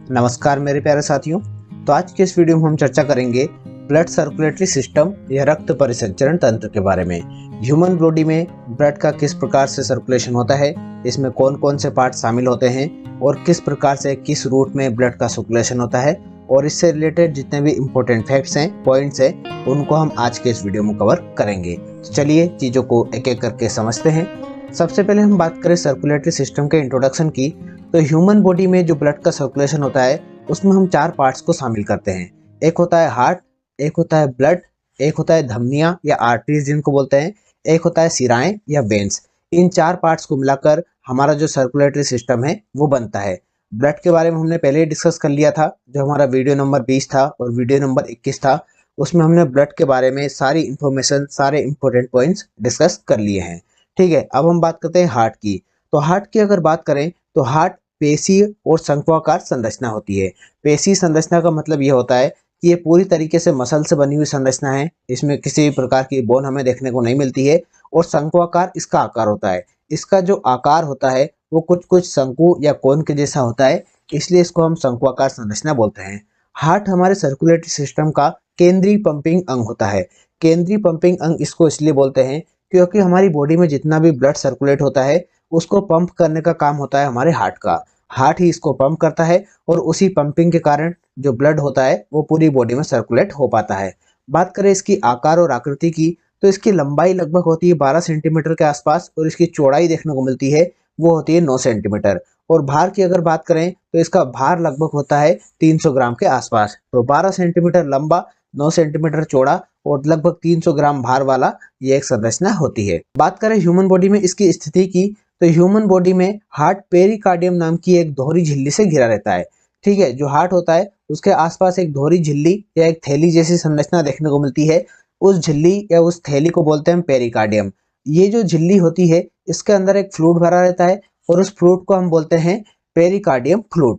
नमस्कार मेरे प्यारे साथियों। तो आज के इस वीडियो में हम चर्चा करेंगे ब्लड सर्कुलेटरी सिस्टम या रक्त परिसंचरण तंत्र के बारे में। ह्यूमन बॉडी में ब्लड का किस प्रकार से सर्कुलेशन होता है, इसमें कौन कौन से पार्ट शामिल होते हैं और किस प्रकार से किस रूट में ब्लड का सर्कुलेशन होता है, और इससे रिलेटेड जितने भी इम्पोर्टेंट फैक्ट्स हैं, पॉइंट्स हैं, उनको हम आज के इस वीडियो में कवर करेंगे। तो चलिए चीज़ों को एक एक करके समझते हैं। सबसे पहले हम बात करें सर्कुलेटरी सिस्टम के इंट्रोडक्शन की। तो ह्यूमन बॉडी में जो ब्लड का सर्कुलेशन होता है उसमें हम चार पार्ट्स को शामिल करते हैं। एक होता है हार्ट, एक होता है ब्लड, एक होता है धमनियां या आर्टरीज जिनको बोलते हैं, एक होता है शिराएं या वेन्स। इन चार पार्ट्स को मिलाकर हमारा जो सर्कुलेटरी सिस्टम है वो बनता है। ब्लड के बारे में हमने पहले ही डिस्कस कर लिया था, जो हमारा वीडियो नंबर 20 था और वीडियो नंबर 21 था। उसमें हमने ब्लड के बारे में सारी इंफॉर्मेशन, सारे इंपॉर्टेंट पॉइंट्स डिस्कस कर लिए हैं। ठीक है, अब हम बात करते हैं हार्ट की। तो हार्ट की अगर बात करें तो हार्ट पेशी और शंक्वाकार संरचना होती है। पेशी संरचना का मतलब ये होता है कि ये पूरी तरीके से मसल से बनी हुई संरचना है, इसमें किसी भी प्रकार की बोन हमें देखने को नहीं मिलती है। और शंक्वाकार इसका आकार होता है। इसका जो आकार होता है वो कुछ कुछ शंकु या कोन के जैसा होता है, इसलिए इसको हम शंक्वाकार संरचना बोलते हैं। हार्ट हमारे सर्कुलेटरी सिस्टम का केंद्रीय पंपिंग अंग होता है। केंद्रीय पंपिंग अंग इसको इसलिए बोलते हैं क्योंकि हमारी बॉडी में जितना भी ब्लड सर्कुलेट होता है उसको पंप करने का काम होता है हमारे हार्ट का। हार्ट ही इसको पंप करता है और उसी पंपिंग के कारण जो ब्लड होता है वो पूरी बॉडी में सर्कुलेट हो पाता है। बात करें इसकी आकार और आकृति की, तो इसकी लंबाई लगभग होती है 12 सेंटीमीटर के आसपास और इसकी चौड़ाई देखने को मिलती है वो होती है 9 सेंटीमीटर। और भार की अगर बात करें तो इसका भार लगभग होता है 300 ग्राम के आसपास। तो 12 सेंटीमीटर लंबा, 9 सेंटीमीटर चौड़ा और लगभग 300 ग्राम भार वाला ये एक संरचना होती है। बात करें ह्यूमन बॉडी में इसकी स्थिति की, तो ह्यूमन बॉडी में हार्ट पेरिकार्डियम नाम की एक दोहरी झिल्ली से घिरा रहता है। ठीक है, जो हार्ट होता है उसके आसपास एक दोहरी झिल्ली या एक थैली जैसी संरचना देखने को मिलती है। उस झिल्ली या उस थैली को बोलते हैं पेरिकार्डियम। ये जो झिल्ली होती है इसके अंदर एक फ्लूइड भरा रहता है और उस फ्लूइड को हम बोलते हैं पेरिकार्डियम फ्लूइड।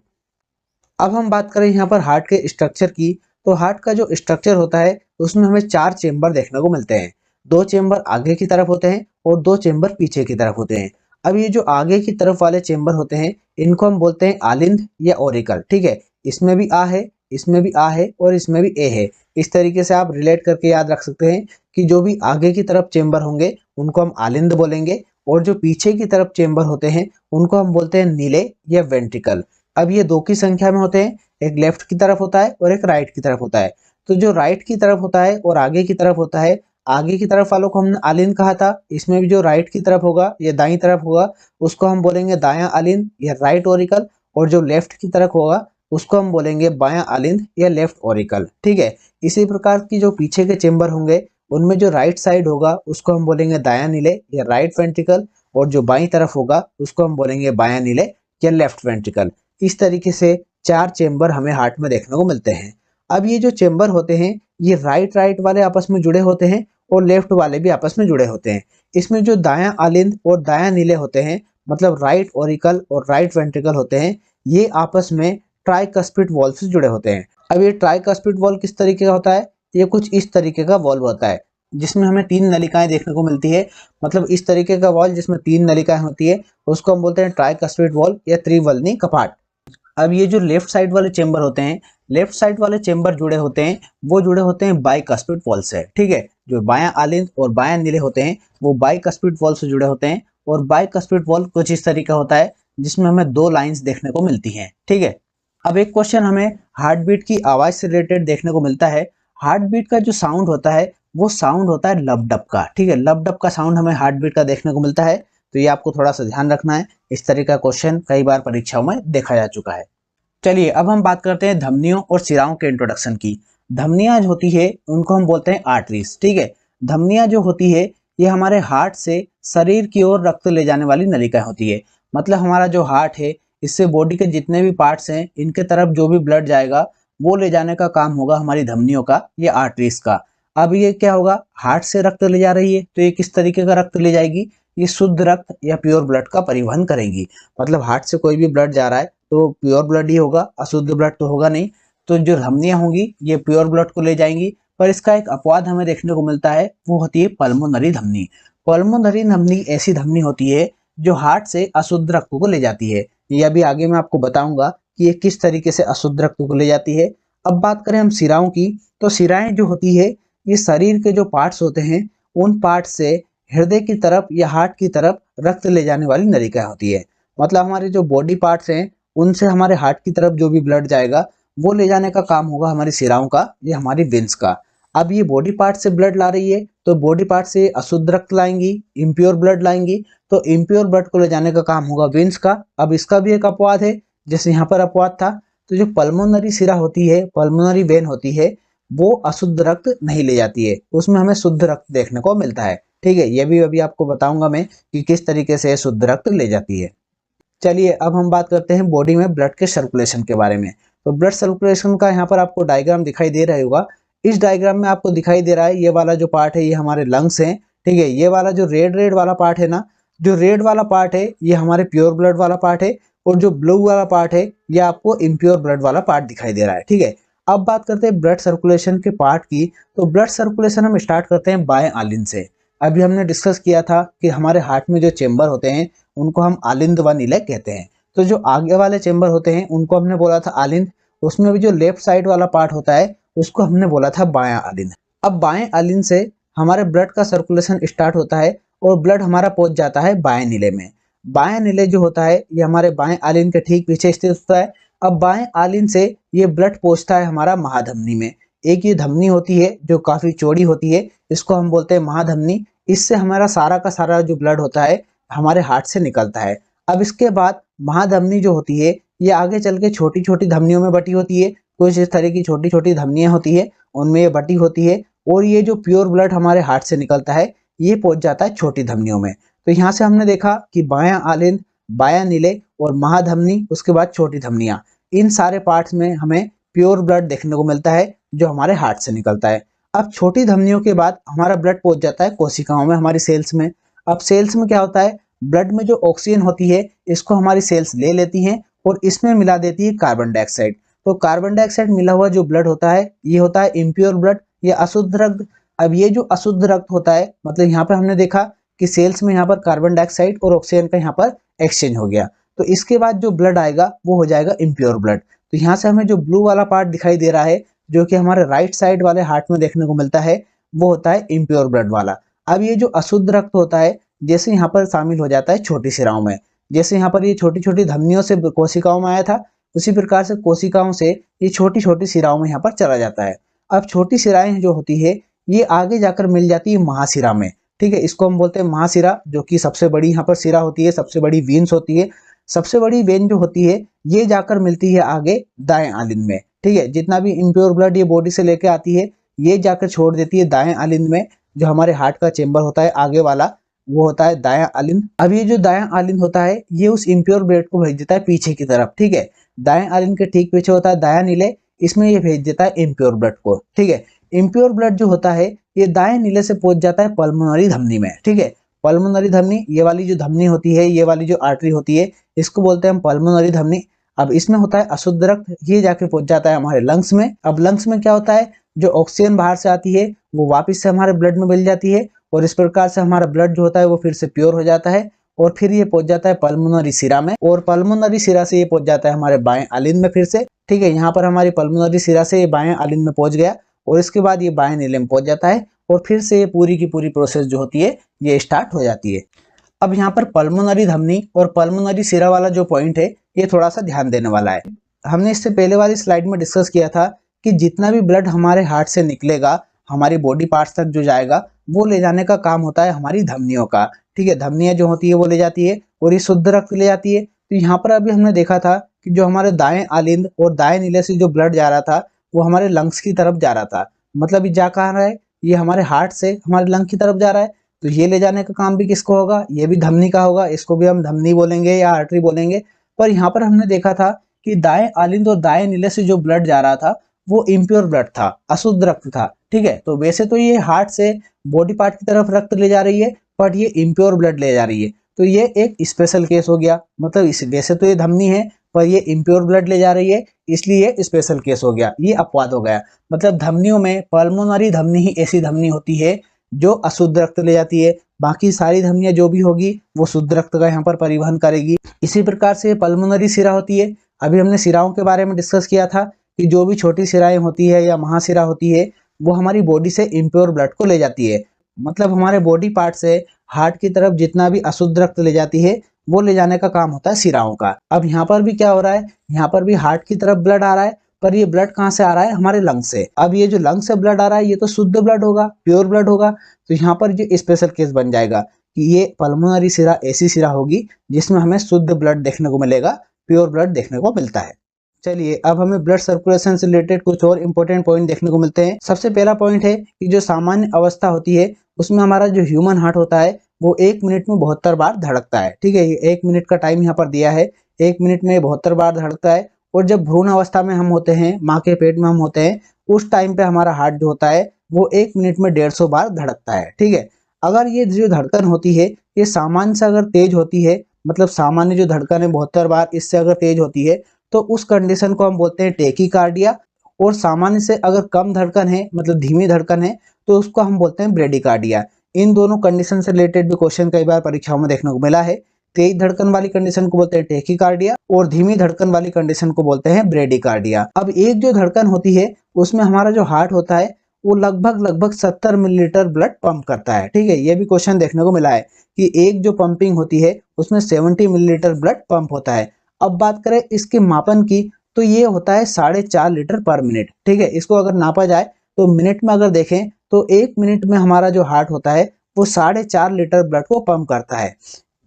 अब हम बात करें यहाँ पर हार्ट के स्ट्रक्चर की, तो हार्ट का जो स्ट्रक्चर होता है उसमें हमें 4 चेंबर देखने को मिलते हैं। 2 चेंबर आगे की तरफ होते हैं और 2 चेंबर पीछे की तरफ होते हैं। अब ये जो आगे की तरफ वाले चेंबर होते हैं इनको हम बोलते हैं आलिंद या ओरिकल। ठीक है, इसमें भी आ है, इसमें भी आ है और इसमें भी ए है। इस तरीके से आप रिलेट करके याद रख सकते हैं कि जो भी आगे की तरफ चेंबर होंगे उनको हम आलिंद बोलेंगे और जो पीछे की तरफ चेंबर होते हैं उनको हम बोलते हैं नीले या वेंट्रिकल। अब ये 2 की संख्या में होते हैं, एक लेफ्ट की तरफ होता है और एक राइट की तरफ होता है। तो जो राइट की तरफ होता है और आगे की तरफ होता है, आगे की तरफ वालों को हमने आलिंद कहा था। इसमें भी जो राइट की तरफ होगा या दाईं तरफ होगा उसको हम बोलेंगे दायां आलिंद या राइट ओरिकल, और जो लेफ्ट की तरफ होगा उसको हम बोलेंगे बायां आलिंद या लेफ्ट ओरिकल। ठीक है, इसी प्रकार की जो पीछे के चेंबर होंगे उनमें जो राइट साइड होगा उसको हम बोलेंगे दायां नीले या राइट वेंट्रिकल, और जो बाईं तरफ होगा उसको हम बोलेंगे बायां नीले या लेफ्ट वेंट्रिकल। इस तरीके से 4 चेंबर हमें हार्ट में देखने को मिलते हैं। अब ये जो चेंबर होते हैं ये राइट वाले आपस में जुड़े होते हैं और लेफ्ट वाले भी आपस में जुड़े होते हैं। इसमें जो दायां आलिंद और दायां नीले होते हैं, मतलब राइट ओरिकल और राइट वेंट्रिकल होते हैं, ये आपस में ट्राइकस्पिड वॉल्व से जुड़े होते हैं। अब ये ट्राइकस्पिड वॉल्व किस तरीके का होता है, ये कुछ इस तरीके का वॉल्व होता है जिसमें हमें 3 नलिकाएं देखने को मिलती है। मतलब इस तरीके का वॉल्व जिसमें 3 नलिकाएं होती है उसको हम बोलते हैं ट्राइकस्पिड वॉल्व या त्रिवलनी कपाट। अब ये जो लेफ्ट साइड वाले चेंबर होते हैं, लेफ्ट साइड वाले चेंबर जुड़े होते हैं, वो जुड़े होते हैं बाइकस्पिड वॉल्व से। ठीक है, जो बायां आलिंद और बायां नीले होते हैं वो बाइकस्पिड वॉल्व से जुड़े होते हैं। और बाइकस्पिड वॉल्व कुछ इस तरीका होता है जिसमें हमें 2 लाइंस देखने को मिलती हैं। ठीक है, अब एक क्वेश्चन हमें हार्ट बीट की आवाज से रिलेटेड देखने को मिलता है। हार्ट बीट का जो साउंड होता है वो साउंड होता है लब डब का। ठीक है, लब डब का साउंड हमें हार्ट बीट का देखने को मिलता है, तो ये आपको थोड़ा सा ध्यान रखना है। इस तरह का क्वेश्चन कई बार परीक्षाओं में देखा जा चुका है। चलिए अब हम बात करते हैं धमनियों और शिराओं के इंट्रोडक्शन की। धमनियां जो होती है उनको हम बोलते हैं आर्टरीज। ठीक है, धमनियां जो होती है ये हमारे हार्ट से शरीर की ओर रक्त ले जाने वाली नलिका होती है। मतलब हमारा जो हार्ट है इससे बॉडी के जितने भी पार्ट्स हैं इनके तरफ जो भी ब्लड जाएगा वो ले जाने का काम होगा हमारी धमनियों का या आर्टरीज का। अब ये क्या होगा, हार्ट से रक्त ले जा रही है तो ये किस तरीके का रक्त ले जाएगी, ये शुद्ध रक्त या प्योर ब्लड का परिवहन करेंगी। मतलब हार्ट से कोई भी ब्लड जा रहा है तो प्योर ब्लड ही होगा, अशुद्ध ब्लड तो होगा नहीं। तो जो धमनियां होंगी ये प्योर ब्लड को ले जाएंगी। पर इसका एक अपवाद हमें देखने को मिलता है, वो होती है पल्मोनरी धमनी। पल्मोनरी धमनी ऐसी धमनी होती है जो हार्ट से अशुद्ध रक्त को ले जाती है। ये अभी आगे मैं आपको बताऊंगा कि ये किस तरीके से अशुद्ध रक्त को ले जाती है। अब बात करें हम सिराओं की, तो सिराएं जो होती है ये शरीर के जो पार्ट्स होते हैं उन पार्ट से हृदय की तरफ या हार्ट की तरफ रक्त ले जाने वाली नलिका होती है। मतलब हमारे जो बॉडी पार्ट्स हैं उनसे हमारे हार्ट की तरफ जो भी ब्लड जाएगा वो ले जाने का काम होगा हमारी सिराओं का या हमारी वेंस का। अब ये बॉडी पार्ट से ब्लड ला रही है तो बॉडी पार्ट से अशुद्ध रक्त लाएंगी, इम्प्योर ब्लड लाएंगी, तो इम्प्योर ब्लड को ले जाने का काम होगा वेंस का। अब इसका भी एक अपवाद है, जैसे यहाँ पर अपवाद था, तो जो पल्मोनरी सिरा होती है, पल्मोनरी वेन होती है, वो अशुद्ध रक्त नहीं ले जाती है, उसमें हमें शुद्ध रक्त देखने को मिलता है। ठीक है, ये भी अभी आपको बताऊंगा मैं कि किस तरीके से शुद्ध रक्त ले जाती है। चलिए अब हम बात करते हैं बॉडी में ब्लड के सर्कुलेशन के बारे में। तो ब्लड सर्कुलेशन का यहाँ पर आपको डायग्राम दिखाई दे रहा होगा। इस डायग्राम में आपको दिखाई दे रहा है ये वाला जो पार्ट है ये हमारे लंग्स हैं। ठीक है, ये वाला जो रेड वाला पार्ट है ना, जो रेड वाला पार्ट है ये हमारे प्योर ब्लड वाला पार्ट है, और जो ब्लू वाला पार्ट है ये आपको इम्प्योर ब्लड वाला पार्ट दिखाई दे रहा है। ठीक है, अब बात करते हैं ब्लड सर्कुलेशन के पार्ट की। तो ब्लड सर्कुलेशन हम स्टार्ट करते हैं बाएं आलिंद से। अभी हमने डिस्कस किया था कि हमारे हार्ट में जो चेंबर होते हैं उनको हम आलिंद व नीलय कहते हैं। तो जो आगे वाले चेंबर होते हैं उनको हमने बोला था आलिंद, उसमें भी जो लेफ्ट साइड वाला पार्ट होता है उसको हमने बोला था बायां आलिंद। अब बाएं आलिंद से हमारे ब्लड का सर्कुलेशन स्टार्ट होता है और ब्लड हमारा पहुंच जाता है बाएं नीले में। बाएं नीले जो होता है ये हमारे बाएं आलिंद के ठीक पीछे स्थित होता है। अब बाएं आलिंद से ये ब्लड पहुंचता है हमारा महाधमनी में। एक ये धमनी होती है जो काफी चौड़ी होती है, इसको हम बोलते हैं महाधमनी। इससे हमारा सारा का सारा जो ब्लड होता है हमारे हार्ट से निकलता है। अब इसके बाद महाधमनी जो होती है ये आगे चल के छोटी छोटी धमनियों में बटी होती है। कुछ इस तरह की छोटी छोटी धमनियां होती है, उनमें ये बटी होती है, और ये जो प्योर ब्लड हमारे हार्ट से निकलता है ये पहुंच जाता है छोटी धमनियों में। तो यहाँ से हमने देखा कि बायां आलिंद, बायां नीले और महाधमनी, उसके बाद छोटी धमनियां, इन सारे पार्ट्स में हमें प्योर ब्लड देखने को मिलता है जो हमारे हार्ट से निकलता है। अब छोटी धमनियों के बाद हमारा ब्लड पहुंच जाता है कोशिकाओं में, हमारी सेल्स में। अब सेल्स में क्या होता है, ब्लड में जो ऑक्सीजन होती है इसको हमारी सेल्स ले लेती हैं और इसमें मिला देती है कार्बन डाइऑक्साइड। तो कार्बन डाइऑक्साइड मिला हुआ जो ब्लड होता है ये होता है इम्प्योर ब्लड या अशुद्ध रक्त। अब ये जो अशुद्ध रक्त होता है, मतलब यहाँ पर हमने देखा कि सेल्स में यहाँ पर कार्बन डाइऑक्साइड और ऑक्सीजन का यहाँ पर एक्सचेंज हो गया, तो इसके बाद जो ब्लड आएगा वो हो जाएगा इम्प्योर ब्लड। तो यहाँ से हमें जो ब्लू वाला पार्ट दिखाई दे रहा है जो कि हमारे राइट साइड वाले हार्ट में देखने को मिलता है वो होता है इम्प्योर ब्लड वाला। अब ये जो अशुद्ध रक्त होता है जैसे यहाँ पर शामिल हो जाता है छोटी सिराओं में, जैसे यहाँ पर ये छोटी छोटी धमनियों से कोशिकाओं में आया था, उसी प्रकार से कोशिकाओं से ये छोटी छोटी सिराओं में यहाँ पर चला जाता है। अब छोटी सिराएं जो होती है ये आगे जाकर मिल जाती है महाशिरा में। ठीक है, इसको हम बोलते हैं महाशिरा, जो कि सबसे बड़ी यहाँ पर सिरा होती है, सबसे बड़ी वेन्स होती है। सबसे बड़ी वेन जो होती है ये जाकर मिलती है आगे दाएं आलिंद में। ठीक है, जितना भी इम्प्योर ब्लड ये बॉडी से लेके आती है ये जाकर छोड़ देती है दाएं आलिंद में। जो हमारे हार्ट का चेंबर होता है आगे वाला वो होता है दायां आलिंद। अब ये जो दायां आलिंद होता है ये उस इम्प्योर ब्लड को भेज देता है पीछे की तरफ। ठीक है, दाएं आलिंद के ठीक पीछे होता है दायां नीले, इसमें ये भेज देता है इम्प्योर ब्लड को। ठीक है, इम्प्योर ब्लड जो होता है ये दाएं नीले से पहुंच जाता है पल्मोनरी धमनी में। ठीक है, पल्मोनरी धमनी, ये वाली जो धमनी होती है, ये वाली जो आर्टरी होती है, इसको बोलते हैं हम पल्मोनरी धमनी। अब इसमें होता है अशुद्ध रक्त, ये जाके पहुंच जाता है हमारे लंग्स में। अब लंग्स में क्या होता है, जो ऑक्सीजन बाहर से आती है वो वापस से हमारे ब्लड में मिल जाती है, और इस प्रकार से हमारा ब्लड जो होता है वो फिर से प्योर हो जाता है, और फिर ये पहुंच जाता है पल्मोनरी सिरा में, और पल्मोनरी सिरा से ये पहुंच जाता है हमारे बाएं आलिंद में फिर से। ठीक है, यहाँ पर हमारी पल्मोनरी सिरा से ये बाएं आलिंद में पहुंच गया, और इसके बाद ये बाएं नीले में पहुंच जाता है, और फिर से ये पूरी की पूरी प्रोसेस जो होती है ये स्टार्ट हो जाती है। अब यहाँ पर पल्मोनरी धमनी और पल्मोनरी सिरा वाला जो पॉइंट है ये थोड़ा सा ध्यान देने वाला है। हमने इससे पहले वाली स्लाइड में डिस्कस किया था कि जितना भी ब्लड हमारे हार्ट से निकलेगा हमारी बॉडी पार्ट्स तक जो जाएगा वो ले जाने का काम होता है हमारी धमनियों का। ठीक है, धमनियां जो होती है वो ले जाती है और ये शुद्ध रक्त ले जाती है। तो यहाँ पर अभी हमने देखा था कि जो हमारे दाएं आलिंद और दाएं नीले से जो ब्लड जा रहा था वो हमारे लंग्स की तरफ जा रहा था। मतलब ये जा कहाँ रहा है, ये हमारे हार्ट से हमारे लंग की तरफ जा रहा है। तो ये ले जाने का काम भी किसको होगा, ये भी धमनी का होगा, इसको भी हम धमनी बोलेंगे या आर्टरी बोलेंगे। पर यहाँ पर हमने देखा था कि दाएं आलिंद और दाएं नीले से जो ब्लड जा रहा था वो इम्प्योर ब्लड था, अशुद्ध रक्त था। ठीक है, तो वैसे तो ये हार्ट से बॉडी पार्ट की तरफ रक्त ले जा रही है, बट ये इम्प्योर ब्लड ले जा रही है। तो ये एक स्पेशल केस हो गया। मतलब इस वैसे तो ये धमनी है पर ये इम्प्योर ब्लड ले जा रही है, इसलिए स्पेशल केस हो गया, ये अपवाद हो गया। मतलब धमनियों में पल्मोनरी धमनी ही ऐसी धमनी होती है जो अशुद्ध रक्त ले जाती है, बाकी सारी धमनियां जो भी होगी वो शुद्ध रक्त का यहाँ पर परिवहन करेगी। इसी प्रकार से पल्मोनरी सिरा होती है। अभी हमने सिराओं के बारे में डिस्कस किया था कि जो भी छोटी सिराएं होती है या महासिरा होती है वो हमारी बॉडी से इम्प्योर ब्लड को ले जाती है। मतलब हमारे बॉडी पार्ट से हार्ट की तरफ जितना भी अशुद्ध रक्त ले जाती है वो ले जाने का काम होता है सिराओं का। अब यहाँ पर भी क्या हो रहा है, यहाँ पर भी हार्ट की तरफ ब्लड आ रहा है, पर ये ब्लड कहाँ से आ रहा है, हमारे लंग से। अब ये जो लंग से ब्लड आ रहा है ये तो शुद्ध ब्लड होगा, प्योर ब्लड होगा। तो यहाँ पर जो स्पेशल केस बन जाएगा कि ये पल्मोनरी सिरा ऐसी सिरा होगी जिसमें हमें शुद्ध ब्लड देखने को मिलेगा, प्योर ब्लड देखने को मिलता है। चलिए अब हमें ब्लड सर्कुलेशन से रिलेटेड कुछ और इंपॉर्टेंट पॉइंट देखने को मिलते हैं। सबसे पहला पॉइंट है कि जो सामान्य अवस्था होती है उसमें हमारा जो ह्यूमन हार्ट होता है वो 1 मिनट में 72 बार धड़कता है। ठीक है, ये 1 मिनट का टाइम यहाँ पर दिया है, 1 मिनट में 72 बार धड़कता है। और जब भ्रूण अवस्था में हम होते हैं, माँ के पेट में हम होते हैं, उस टाइम पे हमारा हार्ट जो होता है वो 1 मिनट में 150 बार धड़कता है। ठीक है, अगर ये जो धड़कन होती है ये सामान्य से अगर तेज होती है, मतलब सामान्य जो धड़कन है 72 बार इससे अगर तेज होती है तो उस कंडीशन को हम बोलते हैं टेकीकार्डिया। और सामान्य से अगर कम धड़कन है, मतलब धीमी धड़कन है, तो उसको हम बोलते हैं ब्रेडिकार्डिया। इन दोनों कंडीशन से रिलेटेड भी क्वेश्चन कई बार परीक्षाओं में देखने को मिला है। तेज धड़कन वाली कंडीशन को बोलते हैं टेकीकार्डिया और धीमी धड़कन वाली कंडीशन को बोलते हैं ब्रेडिकार्डिया। अब एक जो धड़कन होती है उसमें हमारा जो हार्ट होता है वो लगभग 70 मिलीलीटर ब्लड पंप करता है। ठीक है, ये भी क्वेश्चन देखने को मिला है कि एक जो पंपिंग होती है उसमें 70 मिलीलीटर ब्लड पंप होता है। अब बात करें इसके मापन की तो ये होता है 4.5 लीटर पर मिनट। ठीक है, इसको अगर नापा जाए तो मिनट में अगर देखें तो 1 मिनट में हमारा जो हार्ट होता है वो 4.5 लीटर ब्लड को पंप करता है।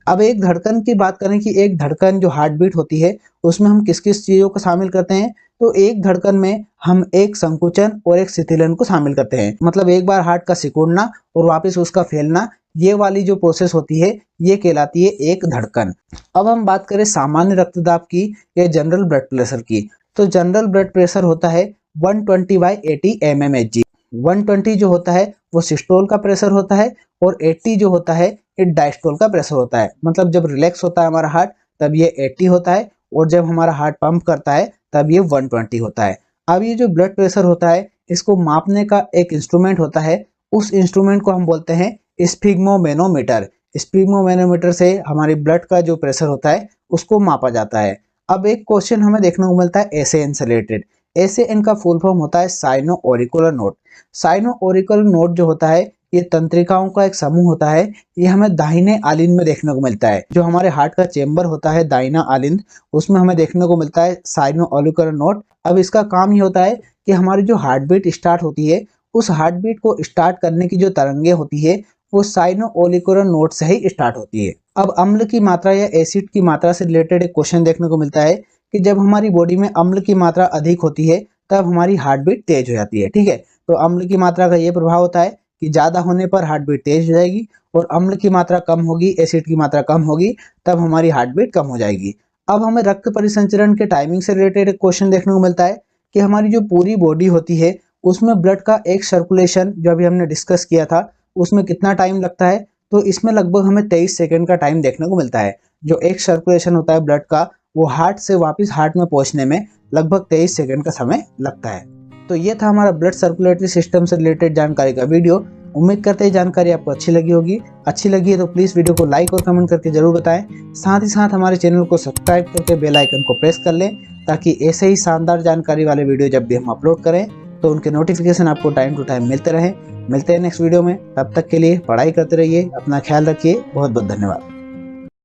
अब एक धड़कन की बात करें कि एक धड़कन जो हार्ट बीट होती है उसमें हम किस किस चीजों को शामिल करते हैं, तो एक धड़कन में हम एक संकुचन और एक शिथिलन को शामिल करते हैं। मतलब एक बार हार्ट का सिकुड़ना और वापस उसका फैलना, ये वाली जो प्रोसेस होती है ये कहलाती है एक धड़कन। अब हम बात करें सामान्य रक्तदाब की या जनरल ब्लड प्रेशर की, तो जनरल ब्लड प्रेशर होता है 120/80 mmHg। 120 जो होता है वो सिस्टोल का प्रेशर होता है और 80 जो होता है ये डायस्टोल का प्रेशर होता है। मतलब जब रिलैक्स होता है हमारा हार्ट तब ये 80 होता है और जब हमारा हार्ट पंप करता है तब ये 120 होता है। अब ये जो ब्लड प्रेशर होता है इसको मापने का एक इंस्ट्रूमेंट होता है, उस इंस्ट्रूमेंट को हम बोलते हैं स्फिग्मोमेनोमीटर। स्फिग्मोमेनोमीटर से हमारी ब्लड का जो प्रेशर होता है उसको मापा जाता है। अब एक क्वेश्चन हमें देखने को मिलता है एसएएन से रिलेटेड। एसएएन का फुल फॉर्म होता है sino auricular node. Sino auricular node जो होता है ये तंत्रिकाओं का एक समूह होता है। ये हमें दाहिने आलिंद में देखने को मिलता है। जो हमारे हार्ट का चेंबर होता है दाहिना आलिंद, उसमें हमें देखने को मिलता है साइनो ऑरिकुलर नोड। अब इसका काम ये होता है कि हमारी जो हार्ट बीट स्टार्ट होती है उस हार्ट बीट को स्टार्ट करने की जो तरंगे होती है वो साइनो ऑरिकुलर नोड से ही स्टार्ट होती है। अब अम्ल की मात्रा या एसिड की मात्रा से रिलेटेड एक क्वेश्चन देखने को मिलता है कि जब हमारी बॉडी में अम्ल की मात्रा अधिक होती है तब हमारी हार्ट बीट तेज हो जाती है। ठीक है, तो अम्ल की मात्रा का ये प्रभाव होता है कि ज्यादा होने पर हार्ट बीट तेज हो जाएगी और अम्ल की मात्रा कम होगी, एसिड की मात्रा कम होगी, तब हमारी हार्ट बीट कम हो जाएगी। अब हमें रक्त परिसंचरण के टाइमिंग से रिलेटेड एक क्वेश्चन देखने को मिलता है कि हमारी जो पूरी बॉडी होती है उसमें ब्लड का एक सर्कुलेशन जो अभी हमने डिस्कस किया था उसमें कितना टाइम लगता है, तो इसमें लगभग हमें 23 सेकंड का टाइम देखने को मिलता है। जो एक सर्कुलेशन होता है ब्लड का वो हार्ट से वापस हार्ट में पहुंचने में लगभग 23 सेकंड का समय लगता है। तो ये था हमारा ब्लड सर्कुलेटरी सिस्टम से रिलेटेड जानकारी का वीडियो। उम्मीद करते हैं जानकारी आपको अच्छी लगी होगी। अच्छी लगी है तो प्लीज़ वीडियो को लाइक और कमेंट करके जरूर बताएं। साथ ही साथ हमारे चैनल को सब्सक्राइब करके बेल आइकन को प्रेस कर लें ताकि ऐसे ही शानदार जानकारी वाले वीडियो जब भी हम अपलोड करें तो उनके नोटिफिकेशन आपको टाइम टू टाइम मिलते रहें। मिलते हैं नेक्स्ट वीडियो में, तब तक के लिए पढ़ाई करते रहिए, अपना ख्याल रखिए। बहुत बहुत धन्यवाद।